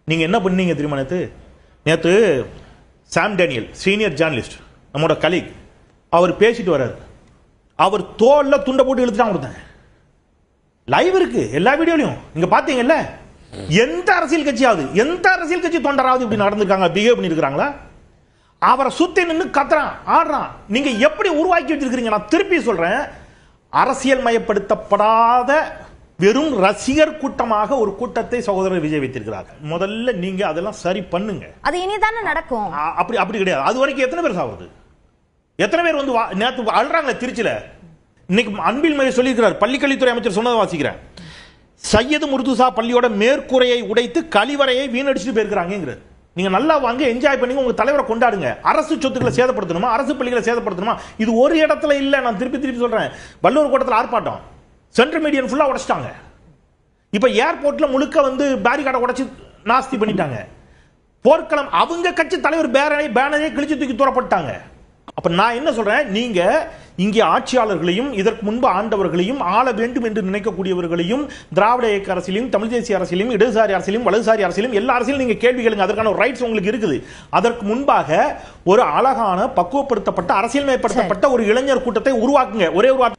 நீங்க என்ன பண்ணீங்க தெரியுமா? நேற்று சாம் டேனியல் சீனியர் ஜேர்னலிஸ்ட் நம்மளோட கலீக் அவர் பேசிட்டு வர்றாரு. அவர் தோல்ல துண்டை போட்டு இழுத்துட்டான் கொடுத்தாங்க. லைவ் இருக்கு எல்லா வீடியோலையும் நீங்க பாத்தீங்கல்ல. எந்த அரசியல் கட்சி தொண்டராவது இப்படி நடந்திருக்காங்க, பிஹேவ் பண்ணிருக்காங்களா? அவரை சுத்தி நின்று கத்துறான், ஆடுறான். நீங்க எப்படி உருவாக்கி வச்சிருக்கீங்க? நான் திருப்பி சொல்றேன், அரசியல் மயப்படுத்தப்படாத வெறும் ரசிகர் கூட்டமாக ஒரு கூட்டத்தை சகோதரர் விஜய் வைத்திருக்கிறார்கள். முதல்ல நீங்க அதெல்லாம் சரி பண்ணுங்க. அது இனிதானே நடக்கும். அப்படி கிடையாது. அது வரைக்கும் எத்தனை பேர் சாவுறது? எத்தனை பேர் வந்து நேற்று அழுறாங்களே திருச்சியில. இன்னைக்கு அன்பில் மகேஷ் சொல்லியிருக்கிறார், பள்ளிக்கல்வித்துறை அமைச்சர் சொன்னதை வாசிக்கிறேன். சையது முர்துசா பள்ளியோட மேற்கூரையை உடைத்து கழிவறையை வீணடிச்சுட்டு போயிருக்கிறாங்க. நீங்க நல்லா வாங்க, என்ஜாய் பண்ணி உங்க தலைவரை கொண்டாடுங்க. அரசு சொத்துக்களை சேதப்படுத்தணுமா, அரசு பள்ளிகளை சேதப்படுத்தணுமா? இது ஒரு இடத்துல இல்ல. நான் திருப்பி சொல்றேன், வள்ளுவர் கோட்டத்தில் ஆர்ப்பாட்டம், சென்ட்ரல் மீடியன் ஃபுல்லா உடைச்சிட்டாங்க. இப்ப ஏர்போர்ட்ல முழுக்க வந்து பேரிகார்டை உடைச்சு நாஸ்தி பண்ணிட்டாங்க. போர்க்களம் அவங்க கட்சி தலைவர் பேனரை கிழிச்சு தூக்கி தூரப்பட்டாங்க. அப்ப நான் என்ன சொல்றேன், நீங்க இங்கே ஆட்சியாளர்களையும் இதற்கு முன்பு ஆண்டவர்களையும் ஆள வேண்டும் என்று நினைக்கக்கூடியவர்களையும் திராவிட இயக்க அரசியலையும் தமிழ் தேசிய அரசியலையும் இடதுசாரி அரசியலையும் வலதுசாரி அரசியலையும் எல்லா அரசியலும் நீங்க கேள்வி கேளுங்க. அதற்கான ஒரு ரைட்ஸ் உங்களுக்கு இருக்குது. அதற்கு முன்பாக ஒரு அழகான பக்குவப்படுத்தப்பட்ட அரசியல் மேம்படுத்தப்பட்ட ஒரு இளைஞர் கூட்டத்தை உருவாக்குங்க. ஒரே ஒரு